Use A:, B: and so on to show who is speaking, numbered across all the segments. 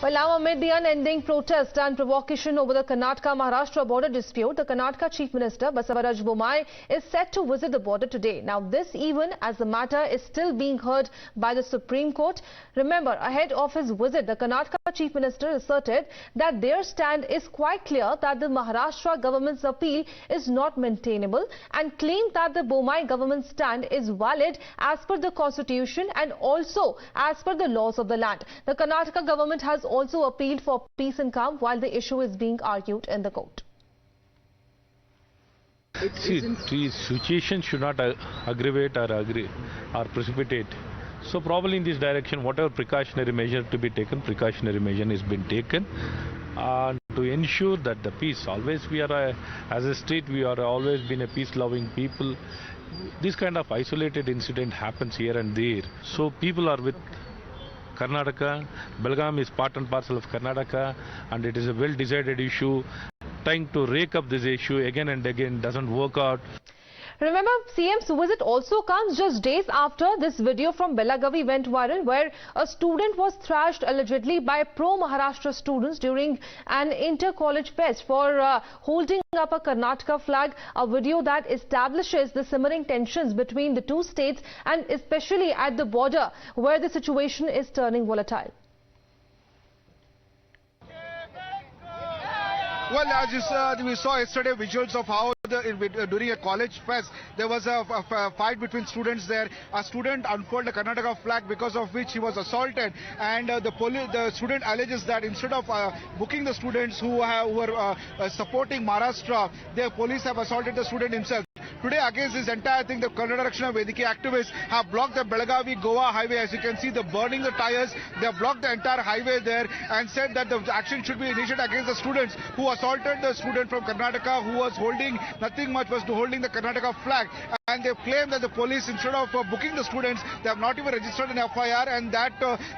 A: Well, now amid the unending protest and provocation over the Karnataka-Maharashtra border dispute, the Karnataka Chief Minister Basavaraj Bommai is set to visit the border today. Now, this even as the matter is still being heard by the Supreme Court. Remember, ahead of his visit, the Karnataka Chief Minister asserted that their stand is quite clear that the Maharashtra government's appeal is not maintainable and claimed that the Bommai government's stand is valid as per the constitution and also as per the laws of the land. The Karnataka government has also appealed for peace and calm while the issue is being argued in the court.
B: See, the situation should not aggravate or precipitate. So probably in this direction, whatever precautionary measure to be taken, precautionary measure has been taken. To ensure that the peace, always we are, as a state, we are always been a peace-loving people. This kind of isolated incident happens here and there. So people are with Karnataka. Belgaum is part and parcel of Karnataka, and it is a well-decided issue. Trying to rake up this issue again and again doesn't work out.
A: Remember, CM's visit also comes just days after this video from Belagavi went viral, where a student was thrashed allegedly by pro-Maharashtra students during an inter-college fest for holding up a Karnataka flag, a video that establishes the simmering tensions between the two states and especially at the border, where the situation is turning volatile.
C: Well, as we saw yesterday, visuals of how during a college fest, there was a fight between students there. A student unfurled a Karnataka flag, because of which he was assaulted. And the student alleges that instead of booking the students who were supporting Maharashtra, the police have assaulted the student himself. Today, against this entire thing, the Karnataka Vedike activists have blocked the Belagavi-Goa highway. As you can see, they're burning the tires. They have blocked the entire highway there and said that the action should be initiated against the students who assaulted the student from Karnataka who was holding nothing much, was holding the Karnataka flag. And they claim that the police, instead of booking the students, they have not even registered an FIR, and that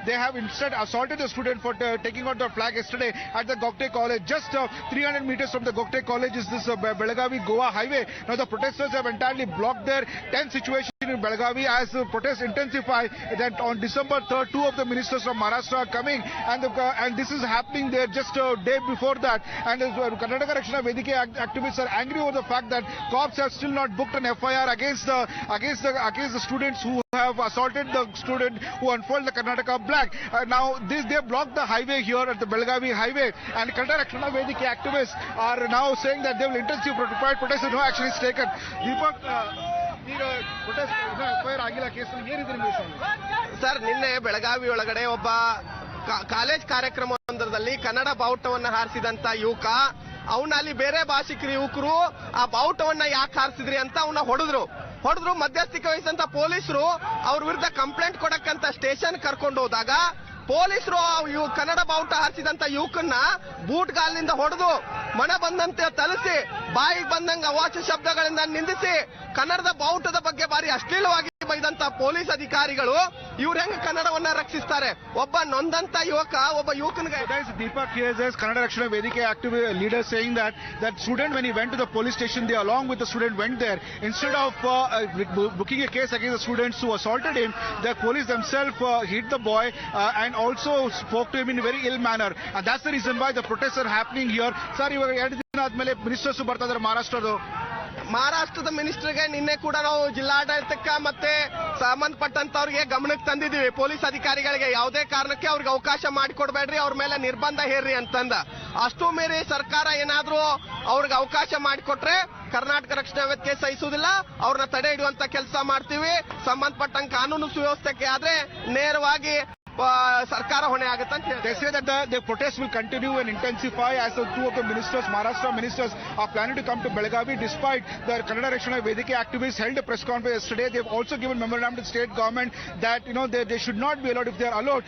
C: they have instead assaulted the student for taking out the flag yesterday at the Gokte College. Just 300 meters from the Gokte College is this Belagavi-Goa highway. Now the protesters have entirely blocked their tense situation in Belagavi as the protests intensify. That on December 3rd, 2 of the ministers from Maharashtra are coming, and this is happening there just a day before that. And the Karnataka Vedike activists are angry over the fact that cops have still not booked an FIR against the students who have assaulted the student who unfurled the Karnataka flag. Now they blocked the highway here at the Belagavi highway, and Karnataka Vedike activists are now saying that they will intensify protests if no action is taken. Deepak, protest FIR ಆಗಿಲ್ಲ ಕೇಸಲ್ಲಿ ಏನಿದೆ ನಿಮ್ಮ ವಿಷಯ?
D: Sir, ನಿನ್ನೆ ಬೆಳಗಾವಿ ಒಳಗಡೆ ಒಬ್ಬ college ಕಾರ್ಯಕ್ರಮವೊಂದರಲ್ಲಿ ಕನ್ನಡ ಬಾವುಟವನ್ನು ಹಾರಿಸಿದಂತ ಯುವಕ, ಅವನಲ್ಲಿ ಬೇರೆ ಭಾಷಿಕರ ಯುವಕರು ಆ ಬಾವುಟವನ್ನ ಯಾಕೆ ಹಾರಿಸಿದ್ರಿ ಅಂತ ಅವನ್ನ ಹೊಡೆದ್ರು. ಮಧ್ಯಸ್ಥಿಕೆ ವಹಿಸಿದಂತ ಪೊಲೀಸರು ಅವ್ರ ವಿರುದ್ಧ ಕಂಪ್ಲೇಂಟ್ ಕೊಡಕ್ಕಂತ ಸ್ಟೇಷನ್ ಕರ್ಕೊಂಡು ಹೋದಾಗ ಪೊಲೀಸರು ಕನ್ನಡ ಬಾವುಟ ಹಾರಿಸಿದಂತ ಯುವಕನ್ನ ಬೂಟ್ ಗಾಲಿನಿಂದ ಹೊಡೆದು ಮನ ಬಂದಂತೆ ತಲಸಿ ಬಾಯಿಗೆ ಬಂದಂಗ ಅವಾಚ್ಯ ಶಬ್ದಗಳಿಂದ ನಿಂದಿಸಿ ಕನ್ನಡದ ಬಾವುಟದ ಬಗ್ಗೆ ಬಾರಿ ಅಶ್ಲೀಲವಾಗಿ ಬೈದಂತ ಪೊಲೀಸ್ ಅಧಿಕಾರಿಗಳು ಇವ್ರು ಹೆಂಗ ಕನ್ನಡವನ್ನ ರಕ್ಷಿಸ್ತಾರೆ? ಒಬ್ಬ ನೊಂದಂತ ಒಬ್ಬ ಯುವಕನಿಗೆ.
C: Deepak, here is Karnataka Vedike activist leader saying that student, when he went to the police station, they along with the student went there. Instead of booking a case against the students who assaulted him, the police themselves hit the boy and also spoke to him in a very ill manner. And that's the reason why the protests are happening here. Sir, ಇವಾಗ 2 ದಿನ ಆದ್ಮೇಲೆ ministers ಬರ್ತಾ ಇದ್ದಾರೆ
D: ಮಹಾರಾಷ್ಟ್ರದ ಮಿನಿಸ್ಟರ್ಗೆ ನಿನ್ನೆ ಕೂಡ ನಾವು ಜಿಲ್ಲಾಡಳಿತಕ್ಕೆ ಮತ್ತೆ ಸಂಬಂಧಪಟ್ಟಂತವ್ರಿಗೆ ಗಮನಕ್ಕೆ ತಂದಿದ್ದೀವಿ. ಪೊಲೀಸ್ ಅಧಿಕಾರಿಗಳಿಗೆ ಯಾವುದೇ ಕಾರಣಕ್ಕೆ ಅವ್ರಿಗೆ ಅವಕಾಶ ಮಾಡಿಕೊಡ್ಬೇಡ್ರಿ, ಅವ್ರ ಮೇಲೆ ನಿರ್ಬಂಧ ಹೇರ್ರಿ ಅಂತಂದ. ಅಷ್ಟು ಮೀರಿ ಸರ್ಕಾರ ಏನಾದ್ರೂ ಅವ್ರಿಗೆ ಅವಕಾಶ ಮಾಡಿಕೊಟ್ರೆ ಕರ್ನಾಟಕ ರಕ್ಷಣಾ ವೇದಿಕೆ ಸಹಿಸುವುದಿಲ್ಲ, ಅವ್ರನ್ನ ತಡೆ ಹಿಡಿಯುವಂತ ಕೆಲಸ ಮಾಡ್ತೀವಿ. ಸಂಬಂಧಪಟ್ಟಂತ ಕಾನೂನು ಸುವ್ಯವಸ್ಥೆಗೆ ಆದ್ರೆ ನೇರವಾಗಿ ಸರ್ಕಾರ ಹೊಣೆ ಆಗುತ್ತೆ ಅಂತ ಹೇಳ್ತಾರೆ.
C: They say that the protests will continue and intensify as the 2 of the ministers, Maharashtra ministers, are planning to come to Belagavi despite the Karnataka Vedike activists held a press conference yesterday. They have also given memorandum to the state government that they should not be allowed. If they are allowed,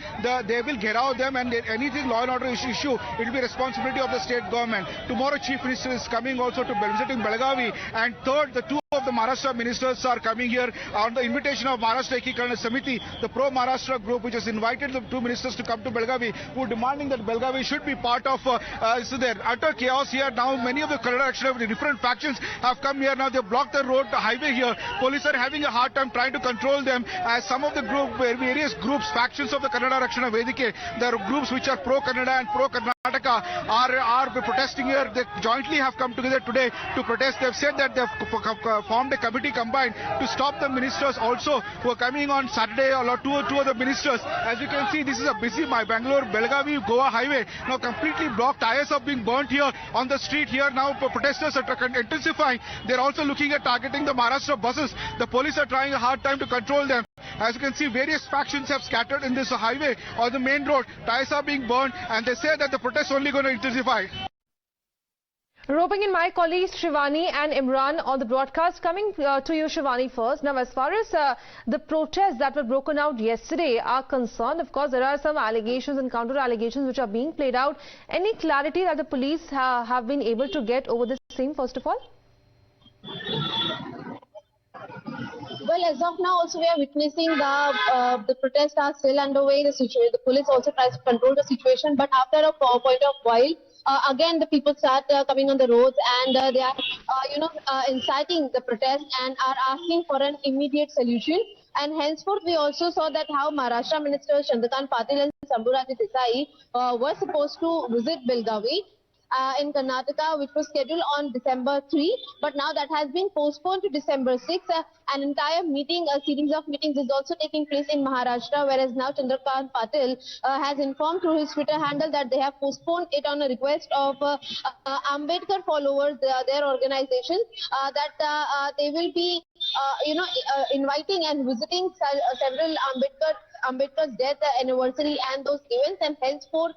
C: they will get out them, and anything law and order issue, it will be responsibility of the state government. Tomorrow Chief Minister is coming also to visiting Belagavi, and third, the 2 of of the Maharashtra ministers are coming here on the invitation of Maharashtra Ekikaran Samiti, the pro-Maharashtra group, which has invited the two ministers to come to Belgavi, who are demanding that Belgavi should be part of. So there utter chaos here. Now many of the Kannada different factions have come here. Now they blocked the road, the highway here. Police are having a hard time trying to control them, as some of the various groups, factions of the Kannada Rakshana Vedike, there are groups which are pro-Kannada and pro-Karnataka are protesting here. They jointly have come together today to protest. They've said that they've formed a committee combined to stop the ministers also who are coming on Saturday, or two of the ministers. As you can see, this is a busy Bangalore-Belgavi Goa highway. Now completely blocked. Tires are being burnt here on the street here. Now protesters are intensifying. They're also looking at targeting the Maharashtra buses. The police are trying a hard time to control them. As you can see, various factions have scattered in this highway or the main road. Tires are being burned, and they say that the protests only going to intensify.
A: Roping in my colleagues Shivani and Imran on the broadcast. Coming to you, Shivani, first. Now, as far as the protests that were broken out yesterday are concerned, of course, there are some allegations and counter-allegations which are being played out. Any clarity that the police have been able to get over this same, first of all?
E: Well, as of now, also we are witnessing the protests are still underway. The police also tries to control the situation, but after a point of while, again the people start coming on the roads, and they are inciting the protest and are asking for an immediate solution. And henceforth, we also saw that how Maharashtra Ministers Chandrakant Patil and Sambhuraj Desai were supposed to visit Belgavi in Karnataka, which was scheduled on December 3, but now that has been postponed to December 6. An entire meeting, a series of meetings is also taking place in Maharashtra, whereas now Chandrakant Patil has informed through his Twitter handle that they have postponed it on a request of Ambedkar followers, their organization, that they will be inviting and visiting several Ambedkar's death anniversary and those events, and henceforth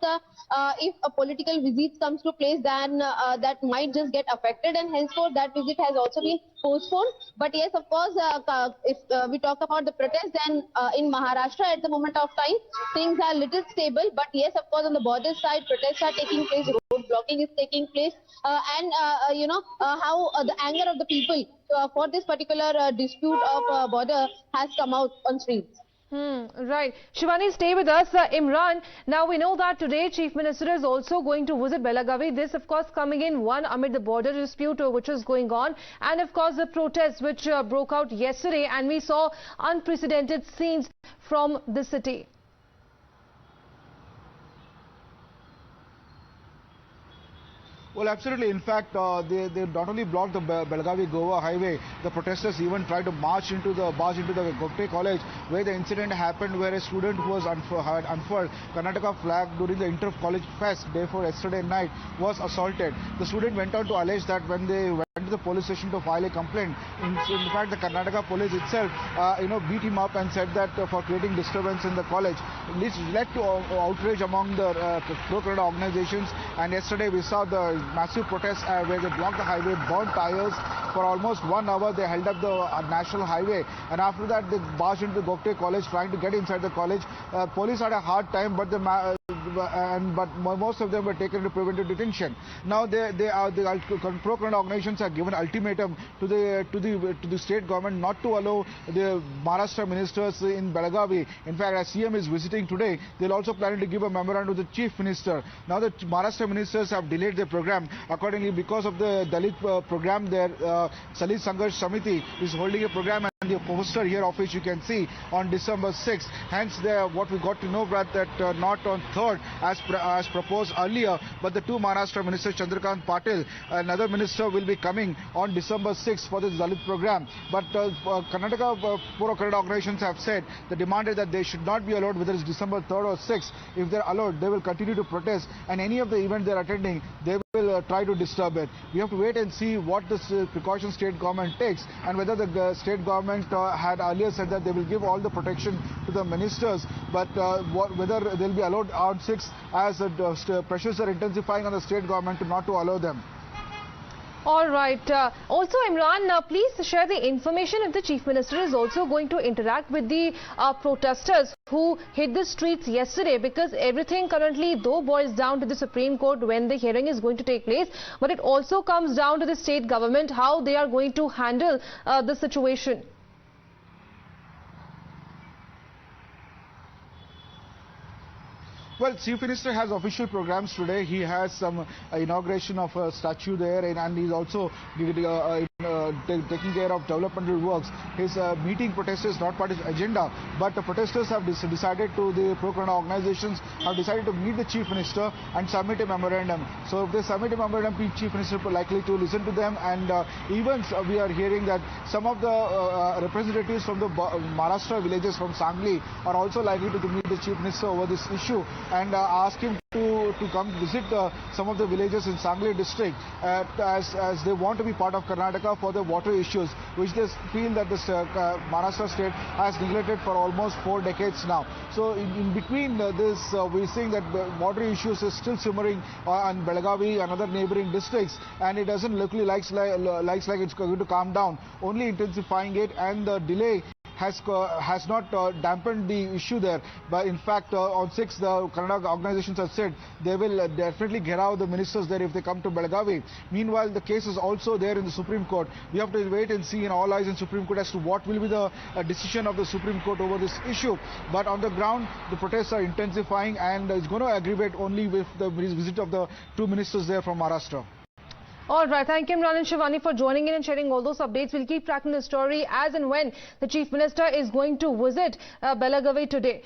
E: if a political visit comes to place, then that might just get affected, and henceforth that visit has also been postponed. But yes, of course, if we talk about the protest, then in Maharashtra at the moment of time things are little stable, but yes, of course, on the border side protests are taking place, road blocking is taking place, and how the anger of the people for this particular dispute of border has come out on streets.
A: Right. Shivani, stay with us. Imran, now we know that today Chief Minister is also going to visit Belagavi. This, of course, coming in one amid the border dispute which is going on, and of course the protests which broke out yesterday, and we saw unprecedented scenes from the city.
C: Well, absolutely. In fact, they not only blocked the Belgavi-Goa highway, the protesters even tried to march into the Gokte College, where the incident happened, where a student who was had unfurled Karnataka flag during the inter-college fest day before yesterday night was assaulted. The student went on to allege that when they went to the police station to file a complaint, in fact, the Karnataka police itself, beat him up and said that for creating disturbance in the college. This led to outrage among the pro-Kannada organizations, and yesterday we saw the massive protests where they blocked the highway, burned tires. For almost 1 hour they held up the national highway, and after that they barged into the Gokte College trying to get inside the college. Police had a hard time, but most of them were taken to preventive detention. Now the pro-Kannada organizations have given ultimatum to the state government not to allow the Maharashtra ministers in Belagavi. In fact, as CM is visiting today, they'll also planning to give a memorandum to the Chief Minister. Now the Maharashtra ministers have delayed their program. Accordingly, because of the Dalit program, their Dalit Sangharsh Samiti is holding a program, and the poster here of which you can see on December 6th. Hence, what we got to know that not on 3rd as proposed earlier, but the two Maharashtra ministers, Chandrakant Patil, another minister, will be coming on December 6th for this Dalit program. But Karnataka pro-Kannada organizations have said, they demanded that they should not be allowed, whether it's December 3rd or 6th. If they're allowed, they will continue to protest, and any of the events they're attending, they will try to disturb it. We have to wait and see what the precaution state government takes, and whether the state government had earlier said that they will give all the protection to the ministers, but whether they'll be allowed on 6th, as pressures are intensifying on the state government not to allow them.
A: All right. Also, Imran, please share the information if the Chief Minister is also going to interact with the protesters who hit the streets yesterday, because everything currently though boils down to the Supreme Court when the hearing is going to take place, but it also comes down to the state government, how they are going to handle the situation.
C: Well, Chief Minister has official programs today. He has some inauguration of a statue there, and he's also taking care of developmental works. His meeting protesters not part of his agenda, but the protesters have decided to, the pro-Karnataka organizations have decided to meet the Chief Minister and submit a memorandum. So if they submit a memorandum, the Chief Minister is likely to listen to them, and even we are hearing that some of the representatives from the Maharashtra villages from Sangli are also likely to meet the Chief Minister over this issue and ask him to come visit some of the villages in Sangli district as they want to be part of Karnataka for the water issues, which they feel that the Maharashtra state has neglected for almost 4 decades now. So in between this, we're seeing that the water issues is still simmering on Belagavi and other neighboring districts, and it doesn't look like it's going to calm down, only intensifying it, and the delay has not dampened the issue there. But in fact, on 6th, the Karnataka organizations have said they will definitely get out the ministers there if they come to Belagavi. Meanwhile, the case is also there in the Supreme Court. We have to wait and see, in all eyes in Supreme Court, as to what will be the decision of the Supreme Court over this issue. But on the ground, the protests are intensifying, and it's going to aggravate only with the visit of the 2 ministers there from Maharashtra.
A: All right. Thank you, Imran and Shivani, for joining in and sharing all those updates. We'll keep tracking the story as and when the Chief Minister is going to visit Belagavi today.